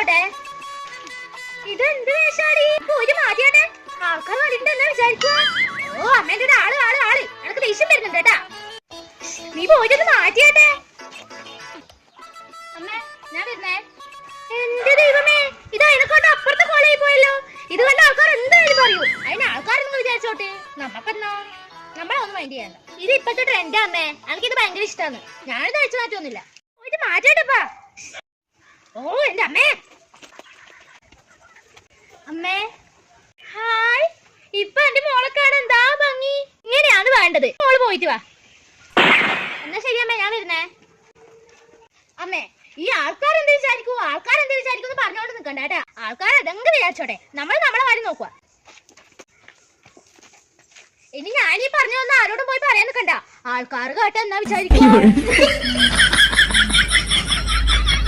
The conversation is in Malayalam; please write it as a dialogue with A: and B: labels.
A: അവിടെ? ഇതെന്ത് വേഷാടി? ഒരു മാറ്റിയാട്ടെ. ആൾക്കാർ കണ്ടിട്ട് എന്താ വിചാരിക്കുക? ഓ അമ്മേന്റെ ഒരു ആള് ആള് ആള് എനക്ക് ദേഷ്യം വരുന്നുണ്ട് കേട്ടാ. നീ പോയിട്ടൊന്ന് മാറ്റിയാട്ടെ. അമ്മേ ഞാൻ വരുന്നേ. എന്റെ ദൈവമേ, ഇത് അതിനെക്കൊണ്ട് അപ്പുറത്തെ കോളേജിൽ പോയല്ലോ. ഇത് കണ്ട ആൾക്കാർ എന്തായാലും പറയൂ. അതിന് ആൾക്കാരൊന്നും വിചാരിച്ചോട്ടെ, നമ്മക്കെന്നോ നമ്മളൊന്നും മൈൻഡ് ചെയ്യണ്ട. ഇത് ഇപ്പത്തെ ട്രെൻഡാ അമ്മേ, എനിക്കിത് ഭയങ്കര ഇഷ്ടമാണ്. ഞാനിത് അഴിച്ചു മാറ്റൊന്നുമില്ല. പോയിട്ട് മാറ്റിയാട്ടപ്പാ. ഓ എന്റെ അമ്മേ. അമ്മേ ഹായ്. ഇപ്പൊ എന്റെ മോളെ കാണാൻ എന്താ ഭംഗി. ഇങ്ങനെയാണ് വേണ്ടത്. മോള് പോയിട്ട് വാ. എന്നാ ശരി അമ്മേ, ഞാൻ വരുന്നേ. അമ്മേ ഈ ആൾക്കാരെന്ത് വിചാരിക്കൂ എന്ന് പറഞ്ഞോണ്ട് നിക്കണ്ട കേട്ടാ. ആൾക്കാർ അതെങ്കിലും വിചാരിച്ചോട്ടെ, നമ്മളെ കാര്യം നോക്കുക. ഇനി ഞാനീ പറഞ്ഞൊന്നും ആരോടും പോയി പറയാൻ നിക്കണ്ട. ആൾക്കാർ കേട്ട എന്നാ വിചാരിക്കും.